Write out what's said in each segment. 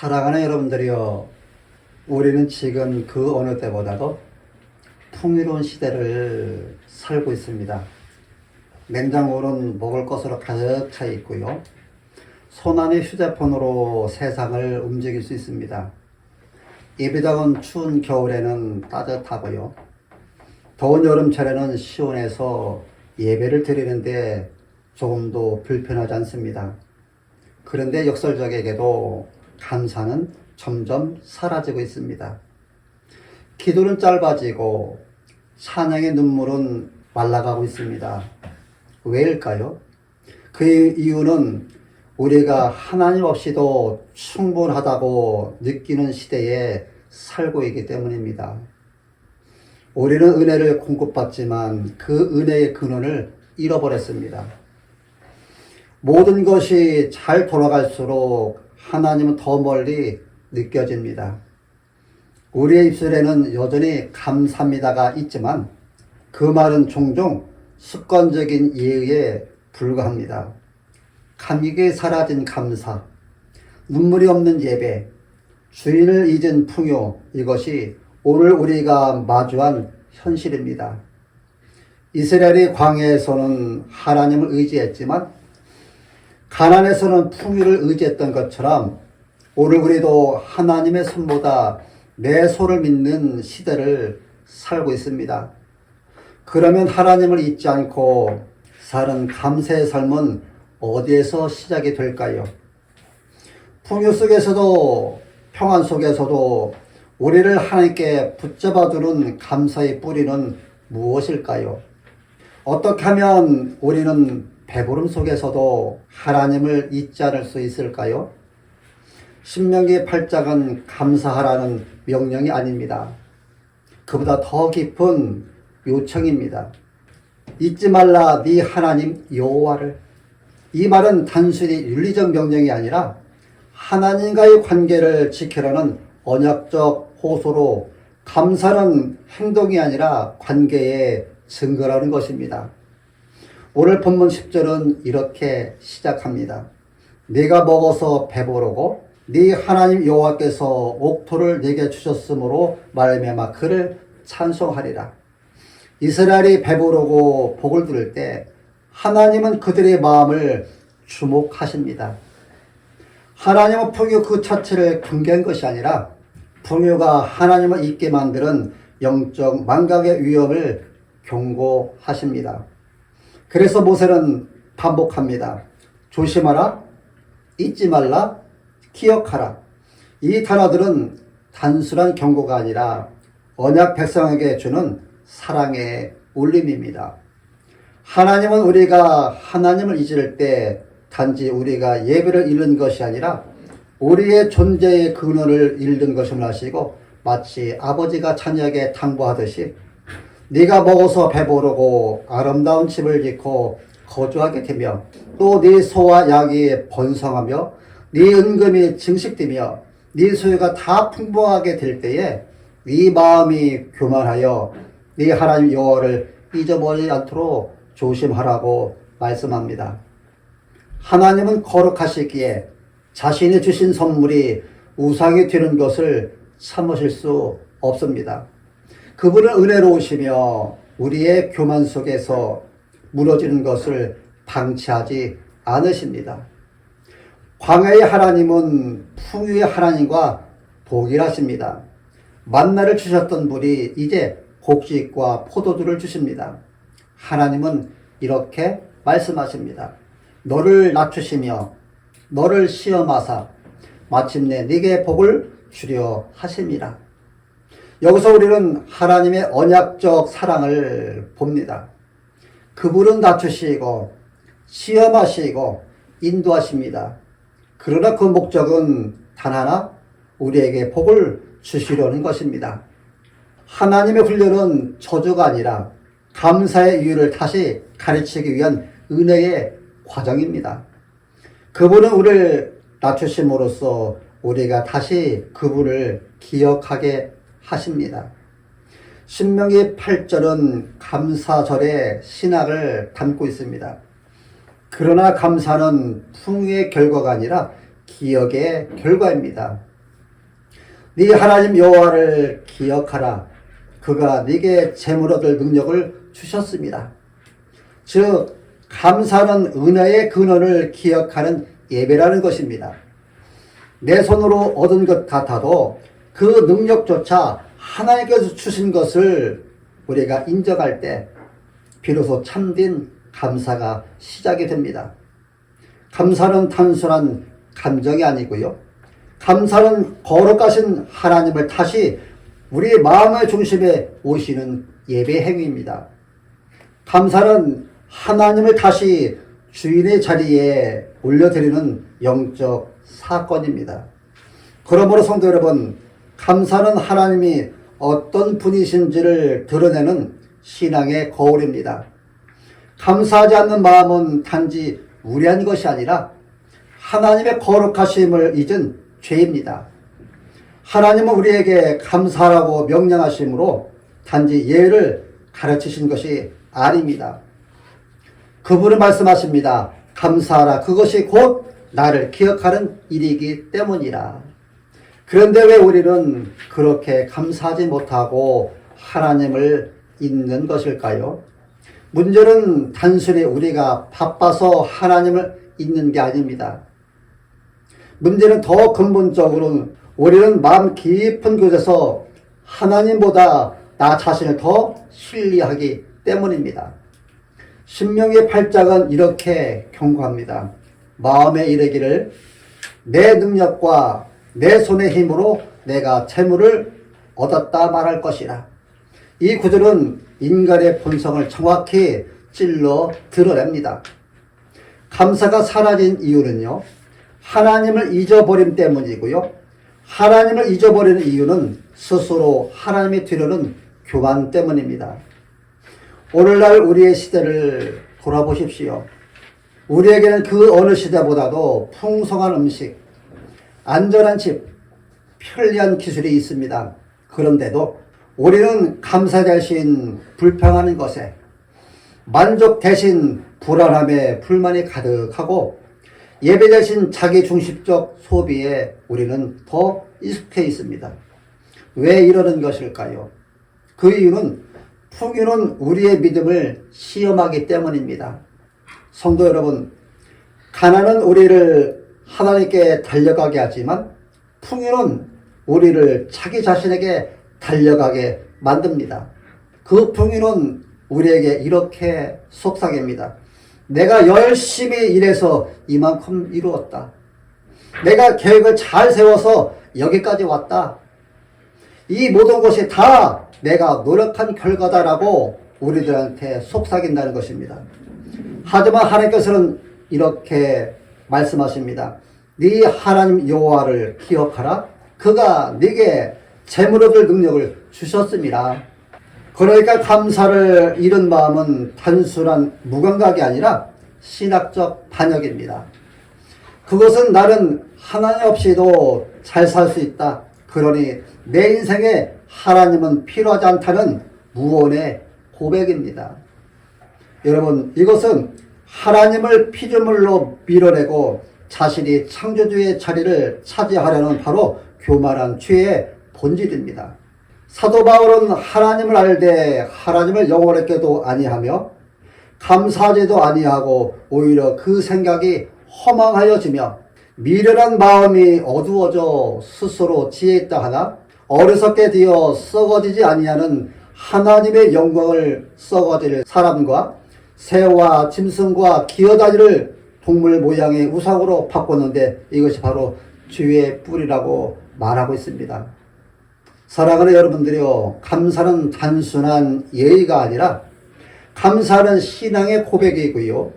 사랑하는 여러분들이여, 우리는 지금 그 어느 때보다도 풍요로운 시대를 살고 있습니다. 냉장고는 먹을 것으로 가득 차 있고요. 손안의 휴대폰으로 세상을 움직일 수 있습니다. 이비적인 추운 겨울에는 따뜻하고요. 더운 여름철에는 시원해서 예배를 드리는데 조금도 불편하지 않습니다. 그런데 역설적에게도 감사는 점점 사라지고 있습니다. 기도는 짧아지고 찬양의 눈물은 말라가고 있습니다. 왜일까요? 그 이유는 우리가 하나님 없이도 충분하다고 느끼는 시대에 살고 있기 때문입니다. 우리는 은혜를 공급받지만 그 은혜의 근원을 잃어버렸습니다. 모든 것이 잘 돌아갈수록 하나님은 더 멀리 느껴집니다. 우리의 입술에는 여전히 감사합니다가 있지만 그 말은 종종 습관적인 예의에 불과합니다. 감격에 사라진 감사, 눈물이 없는 예배, 주인을 잊은 풍요, 이것이 오늘 우리가 마주한 현실입니다. 이스라엘이 광야에서는 하나님을 의지했지만 가나안에서는 풍요를 의지했던 것처럼 오늘 우리도 하나님의 손보다 내 손을 믿는 시대를 살고 있습니다. 그러면 하나님을 잊지 않고 사는 감사의 삶은 어디에서 시작이 될까요? 풍요 속에서도 평안 속에서도 우리를 하나님께 붙잡아두는 감사의 뿌리는 무엇일까요? 어떻게 하면 우리는 배부름 속에서도 하나님을 잊지 않을 수 있을까요? 신명기 8장은 감사하라는 명령이 아닙니다. 그보다 더 깊은 요청입니다. 잊지 말라 네 하나님 여호와를. 이 말은 단순히 윤리적 명령이 아니라 하나님과의 관계를 지키라는 언약적 호소로 감사는 행동이 아니라 관계의 증거라는 것입니다. 오늘 본문 10절은 이렇게 시작합니다. 네가 먹어서 배부르고 네 하나님 여호와께서 옥토를 네게 주셨으므로 말미암아 그를 찬송하리라. 이스라엘이 배부르고 복을 들을 때 하나님은 그들의 마음을 주목하십니다. 하나님은 풍요 그 자체를 경계한 것이 아니라 풍요가 하나님을 잊게 만드는 영적 망각의 위험을 경고하십니다. 그래서 모세는 반복합니다. 조심하라, 잊지 말라, 기억하라. 이 단어들은 단순한 경고가 아니라 언약 백성에게 주는 사랑의 울림입니다. 하나님은 우리가 하나님을 잊을 때 단지 우리가 예배를 잃는 것이 아니라 우리의 존재의 근원을 잃는 것임을 아시고 마치 아버지가 자녀에게 당부하듯이 네가 먹어서 배부르고 아름다운 집을 짓고 거주하게 되며 또 네 소와 양이 번성하며 네 은금이 증식되며 네 소유가 다 풍부하게 될 때에 네 마음이 교만하여 네 하나님 여호와를 잊어버리지 않도록 조심하라고 말씀합니다. 하나님은 거룩하시기에 자신이 주신 선물이 우상이 되는 것을 참으실 수 없습니다. 그분은 은혜로우시며 우리의 교만 속에서 무너지는 것을 방치하지 않으십니다. 광야의 하나님은 풍요의 하나님과 동일하십니다. 만나를 주셨던 분이 이제 곡식과 포도주를 주십니다. 하나님은 이렇게 말씀하십니다. 너를 낮추시며 너를 시험하사 마침내 네게 복을 주려 하심이라. 여기서 우리는 하나님의 언약적 사랑을 봅니다. 그분은 낮추시고 시험하시고 인도하십니다. 그러나 그 목적은 단 하나, 우리에게 복을 주시려는 것입니다. 하나님의 훈련은 저주가 아니라 감사의 이유를 다시 가르치기 위한 은혜의 과정입니다. 그분은 우리를 낮추심으로써 우리가 다시 그분을 기억하게 하십니다. 신명기 8절은 감사절의 신학을 담고 있습니다. 그러나 감사는 풍요의 결과가 아니라 기억의 결과입니다. 네 하나님 여호와를 기억하라. 그가 네게 재물 얻을 능력을 주셨습니다. 즉 감사는 은혜의 근원을 기억하는 예배라는 것입니다. 내 손으로 얻은 것 같아도 그 능력조차 하나님께서 주신 것을 우리가 인정할 때 비로소 참된 감사가 시작이 됩니다. 감사는 단순한 감정이 아니고요. 감사는 거룩하신 하나님을 다시 우리 마음의 중심에 오시는 예배 행위입니다. 감사는 하나님을 다시 주인의 자리에 올려드리는 영적 사건입니다. 그러므로 성도 여러분, 감사는 하나님이 어떤 분이신지를 드러내는 신앙의 거울입니다. 감사하지 않는 마음은 단지 무례한 것이 아니라 하나님의 거룩하심을 잊은 죄입니다. 하나님은 우리에게 감사하라고 명령하심으로 단지 예를 가르치신 것이 아닙니다. 그분은 말씀하십니다. 감사하라. 그것이 곧 나를 기억하는 일이기 때문이라. 그런데 왜 우리는 그렇게 감사하지 못하고 하나님을 잊는 것일까요? 문제는 단순히 우리가 바빠서 하나님을 잊는 게 아닙니다. 문제는 더 근본적으로는 우리는 마음 깊은 곳에서 하나님보다 나 자신을 더 신뢰하기 때문입니다. 신명기 8장은 이렇게 경고합니다. 마음에 이르기를 내 능력과 내 손의 힘으로 내가 재물을 얻었다 말할 것이라. 이 구절은 인간의 본성을 정확히 찔러 드러냅니다. 감사가 사라진 이유는요, 하나님을 잊어버림 때문이고요. 하나님을 잊어버리는 이유는 스스로 하나님이 되려는 교만 때문입니다. 오늘날 우리의 시대를 돌아보십시오. 우리에게는 그 어느 시대보다도 풍성한 음식, 안전한 집, 편리한 기술이 있습니다. 그런데도 우리는 감사 대신 불평하는 것에, 만족 대신 불안함에 불만이 가득하고 예배 대신 자기중심적 소비에 우리는 더 익숙해 있습니다. 왜 이러는 것일까요? 그 이유는 풍요는 우리의 믿음을 시험하기 때문입니다. 성도 여러분, 가난은 우리를 하나님께 달려가게 하지만 풍요는 우리를 자기 자신에게 달려가게 만듭니다. 그 풍요는 우리에게 이렇게 속삭입니다. 내가 열심히 일해서 이만큼 이루었다. 내가 계획을 잘 세워서 여기까지 왔다. 이 모든 것이 다 내가 노력한 결과다라고 우리들한테 속삭인다는 것입니다. 하지만 하나님께서는 이렇게 말씀하십니다. 네 하나님 여호와를 기억하라. 그가 네게 재물 얻을 능력을 주셨습니다. 그러니까 감사를 잃은 마음은 단순한 무감각이 아니라 신학적 반역입니다. 그것은 나는 하나님 없이도 잘 살 수 있다. 그러니 내 인생에 하나님은 필요하지 않다는 무언의 고백입니다. 여러분, 이것은 하나님을 피조물로 밀어내고 자신이 창조주의 자리를 차지하려는 바로 교만한 죄의 본질입니다. 사도 바울은 하나님을 알되 하나님을 영원하게도 아니하며 감사하지도 아니하고 오히려 그 생각이 허망하여지며 미련한 마음이 어두워져 스스로 지혜 있다 하나 어리석게 되어 썩어지지 아니하는 하나님의 영광을 썩어질 사람과 새와 짐승과 기어다니를 동물 모양의 우상으로 바꿨는데 이것이 바로 죄의 뿌리라고 말하고 있습니다. 사랑하는 여러분들이요, 감사는 단순한 예의가 아니라 감사는 신앙의 고백이고요,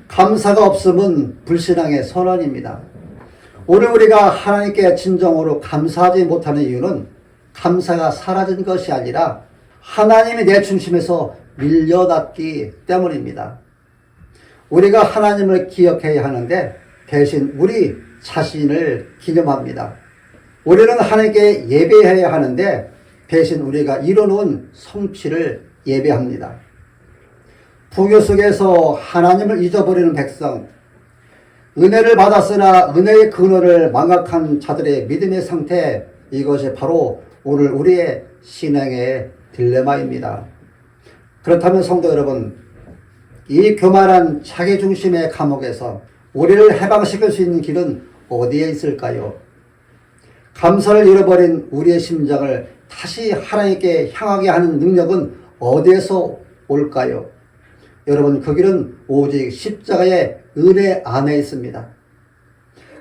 감사가 없음은 불신앙의 선언입니다. 오늘 우리가 하나님께 진정으로 감사하지 못하는 이유는 감사가 사라진 것이 아니라 하나님이 내 중심에서 밀려났기 때문입니다. 우리가 하나님을 기억해야 하는데 대신 우리 자신을 기념합니다. 우리는 하나님께 예배해야 하는데 대신 우리가 이뤄놓은 성취를 예배합니다. 풍요 속에서 하나님을 잊어버리는 백성, 은혜를 받았으나 은혜의 근원을 망각한 자들의 믿음의 상태, 이것이 바로 오늘 우리의 신앙의 딜레마입니다. 그렇다면 성도 여러분, 이 교만한 자기중심의 감옥에서 우리를 해방시킬 수 있는 길은 어디에 있을까요? 감사를 잃어버린 우리의 심장을 다시 하나님께 향하게 하는 능력은 어디에서 올까요? 여러분, 그 길은 오직 십자가의 은혜 안에 있습니다.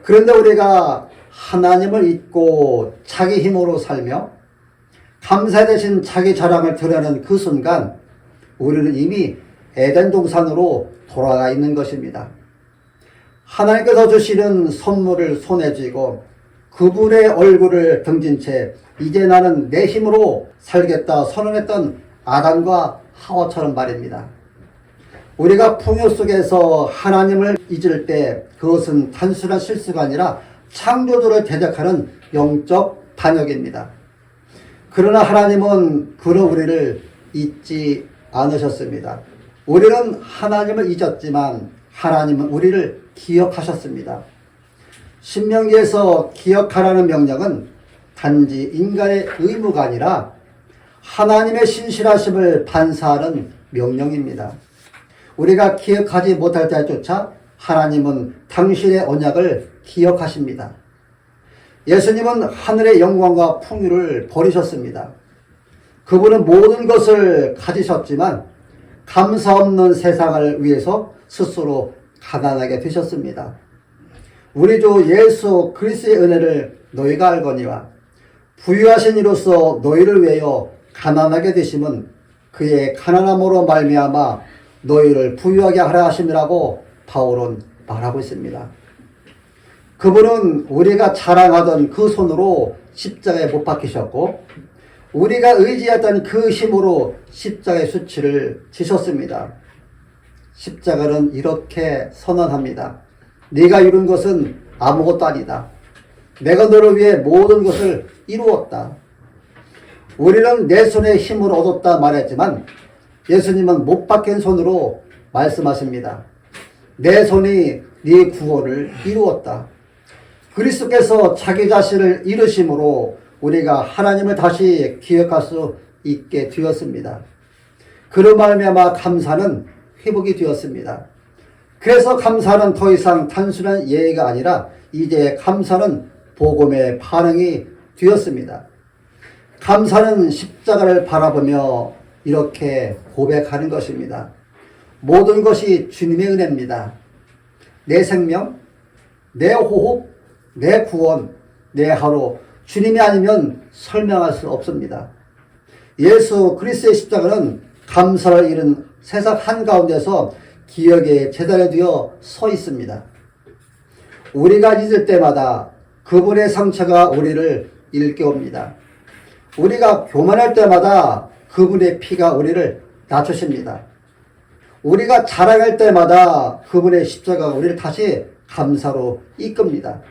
그런데 우리가 하나님을 잊고 자기 힘으로 살며 감사 대신 자기 자랑을 드러내는 그 순간 우리는 이미 에덴 동산으로 돌아가 있는 것입니다. 하나님께서 주시는 선물을 손에 쥐고 그분의 얼굴을 등진 채 이제 나는 내 힘으로 살겠다 선언했던 아담과 하와처럼 말입니다. 우리가 풍요 속에서 하나님을 잊을 때 그것은 단순한 실수가 아니라 창조주를 대적하는 영적 반역입니다. 그러나 하나님은 그런 우리를 잊지 않으셨습니다. 우리는 하나님을 잊었지만 하나님은 우리를 기억하셨습니다. 신명기에서 기억하라는 명령은 단지 인간의 의무가 아니라 하나님의 신실하심을 반사하는 명령입니다. 우리가 기억하지 못할 때조차 하나님은 당신의 언약을 기억하십니다. 예수님은 하늘의 영광과 풍요를 버리셨습니다. 그분은 모든 것을 가지셨지만 감사 없는 세상을 위해서 스스로 가난하게 되셨습니다. 우리 주 예수 그리스도의 은혜를 너희가 알거니와 부유하신 이로써 너희를 위하여 가난하게 되심은 그의 가난함으로 말미암아 너희를 부유하게 하라 하심이라고 바울은 말하고 있습니다. 그분은 우리가 자랑하던 그 손으로 십자가에 못 박히셨고 우리가 의지했던 그 힘으로 십자가의 수치를 지셨습니다. 십자가는 이렇게 선언합니다. 네가 이룬 것은 아무것도 아니다. 내가 너를 위해 모든 것을 이루었다. 우리는 내 손의 힘으로 얻었다 말했지만 예수님은 못 박힌 손으로 말씀하십니다. 내 손이 네 구원을 이루었다. 그리스도께서 자기 자신을 이루심으로 우리가 하나님을 다시 기억할 수 있게 되었습니다. 그로 말미암아 감사는 회복이 되었습니다. 그래서 감사는 더 이상 단순한 예의가 아니라 이제 감사는 복음의 반응이 되었습니다. 감사는 십자가를 바라보며 이렇게 고백하는 것입니다. 모든 것이 주님의 은혜입니다. 내 생명, 내 호흡, 내 구원, 내 하루, 주님이 아니면 설명할 수 없습니다. 예수 그리스도의 십자가는 감사를 잃은 세상 한가운데서 기억의 제단에 되어 서 있습니다. 우리가 잊을 때마다 그분의 상처가 우리를 일깨웁니다. 우리가 교만할 때마다 그분의 피가 우리를 낮추십니다. 우리가 자랑할 때마다 그분의 십자가가 우리를 다시 감사로 이끕니다.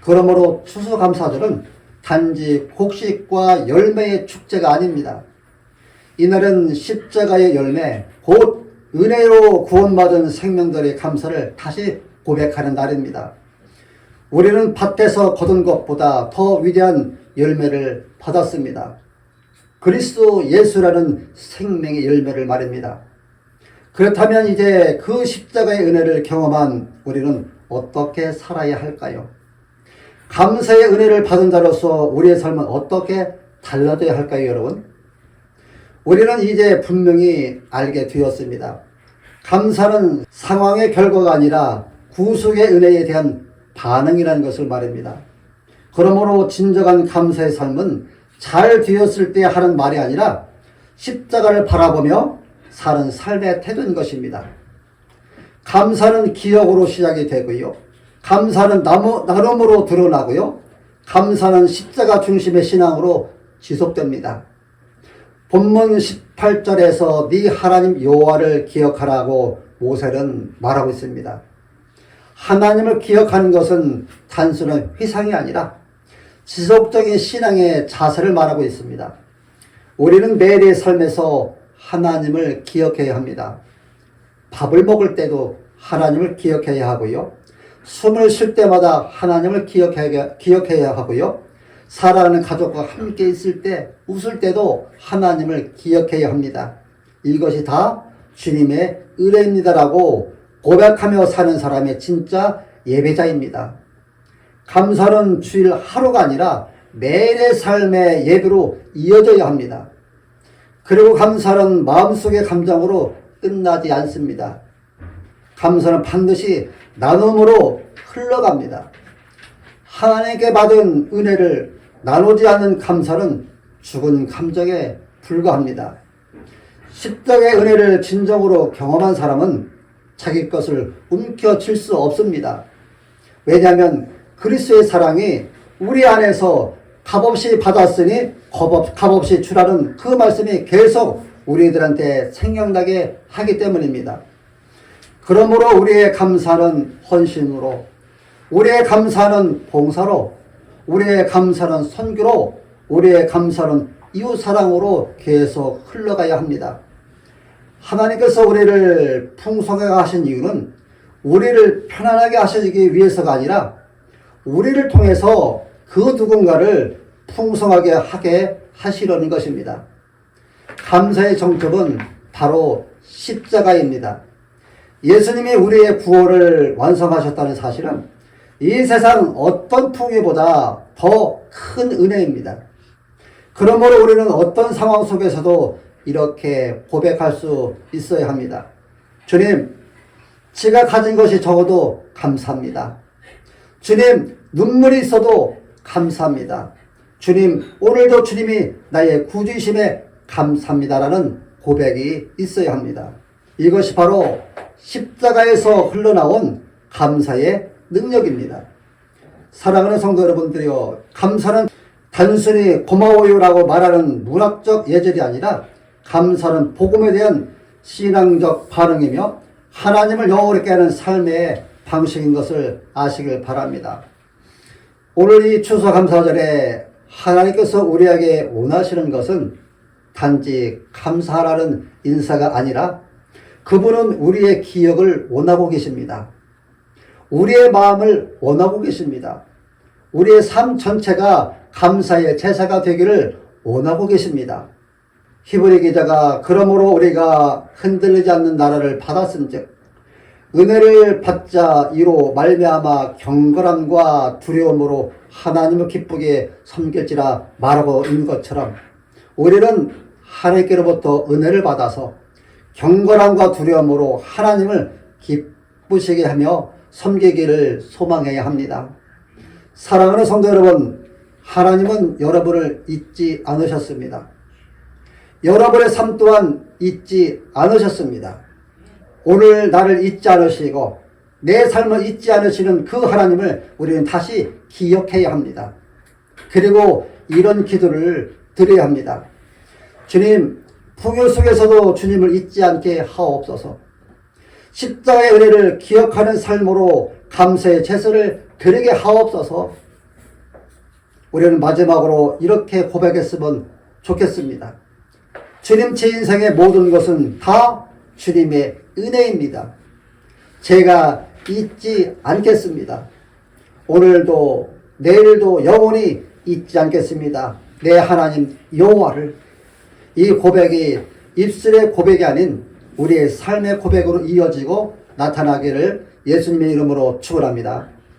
그러므로 추수감사절은 단지 곡식과 열매의 축제가 아닙니다. 이날은 십자가의 열매, 곧 은혜로 구원받은 생명들의 감사를 다시 고백하는 날입니다. 우리는 밭에서 거둔 것보다 더 위대한 열매를 받았습니다. 그리스도 예수라는 생명의 열매를 말입니다. 그렇다면 이제 그 십자가의 은혜를 경험한 우리는 어떻게 살아야 할까요? 감사의 은혜를 받은 자로서 우리의 삶은 어떻게 달라져야 할까요, 여러분? 우리는 이제 분명히 알게 되었습니다. 감사는 상황의 결과가 아니라 구속의 은혜에 대한 반응이라는 것을 말입니다. 그러므로 진정한 감사의 삶은 잘 되었을 때 하는 말이 아니라 십자가를 바라보며 사는 삶의 태도인 것입니다. 감사는 기억으로 시작이 되고요. 감사는 나눔으로 드러나고요. 감사는 십자가 중심의 신앙으로 지속됩니다. 본문 18절에서 네 하나님 여호와를 기억하라고 모세는 말하고 있습니다. 하나님을 기억하는 것은 단순한 회상이 아니라 지속적인 신앙의 자세를 말하고 있습니다. 우리는 매일의 삶에서 하나님을 기억해야 합니다. 밥을 먹을 때도 하나님을 기억해야 하고요. 숨을 쉴 때마다 하나님을 기억해야 하고요. 사랑하는 가족과 함께 있을 때, 웃을 때도 하나님을 기억해야 합니다. 이것이 다 주님의 은혜입니다라고 고백하며 사는 사람의 진짜 예배자입니다. 감사는 주일 하루가 아니라 매일의 삶의 예배로 이어져야 합니다. 그리고 감사는 마음속의 감정으로 끝나지 않습니다. 감사는 반드시 나눔으로 흘러갑니다. 하나님께 받은 은혜를 나누지 않는 감사는 죽은 감정에 불과합니다. 십자가의 은혜를 진정으로 경험한 사람은 자기 것을 움켜쥘 수 없습니다. 왜냐하면 그리스도의 사랑이 우리 안에서 값없이 받았으니 값없이 주라는 그 말씀이 계속 우리들한테 생각나게 하기 때문입니다. 그러므로 우리의 감사는 헌신으로, 우리의 감사는 봉사로, 우리의 감사는 선교로, 우리의 감사는 이웃사랑으로 계속 흘러가야 합니다. 하나님께서 우리를 풍성하게 하신 이유는 우리를 편안하게 하시기 위해서가 아니라 우리를 통해서 그 누군가를 풍성하게 하게 하시려는 것입니다. 감사의 정점은 바로 십자가입니다. 예수님이 우리의 구원을 완성하셨다는 사실은 이 세상 어떤 풍요보다 더 큰 은혜입니다. 그러므로 우리는 어떤 상황 속에서도 이렇게 고백할 수 있어야 합니다. 주님, 제가 가진 것이 적어도 감사합니다. 주님, 눈물이 있어도 감사합니다. 주님, 오늘도 주님이 나의 구주이심에 감사합니다라는 고백이 있어야 합니다. 이것이 바로 십자가에서 흘러나온 감사의 능력입니다. 사랑하는 성도 여러분들이요, 감사는 단순히 고마워요라고 말하는 문학적 예절이 아니라 감사는 복음에 대한 신앙적 반응이며 하나님을 영원히 깨는 삶의 방식인 것을 아시길 바랍니다. 오늘 이 추수감사절에 하나님께서 우리에게 원하시는 것은 단지 감사하라는 인사가 아니라 그분은 우리의 기억을 원하고 계십니다. 우리의 마음을 원하고 계십니다. 우리의 삶 전체가 감사의 제사가 되기를 원하고 계십니다. 히브리 기자가 그러므로 우리가 흔들리지 않는 나라를 받았은즉 은혜를 받자 이로 말미암아 경건함과 두려움으로 하나님을 기쁘게 섬길지라 말하고 있는 것처럼 우리는 하나님께로부터 은혜를 받아서 경건함과 두려움으로 하나님을 기쁘시게 하며 섬기기를 소망해야 합니다. 사랑하는 성도 여러분, 하나님은 여러분을 잊지 않으셨습니다. 여러분의 삶 또한 잊지 않으셨습니다. 오늘 나를 잊지 않으시고 내 삶을 잊지 않으시는 그 하나님을 우리는 다시 기억해야 합니다. 그리고 이런 기도를 드려야 합니다. 주님, 풍요 속에서도 주님을 잊지 않게 하옵소서. 십자가의 은혜를 기억하는 삶으로 감사의 제사를 드리게 하옵소서. 우리는 마지막으로 이렇게 고백했으면 좋겠습니다. 주님, 제 인생의 모든 것은 다 주님의 은혜입니다. 제가 잊지 않겠습니다. 오늘도 내일도 영원히 잊지 않겠습니다. 내 하나님 여호와를. 이 고백이 입술의 고백이 아닌 우리의 삶의 고백으로 이어지고 나타나기를 예수님의 이름으로 축원합니다.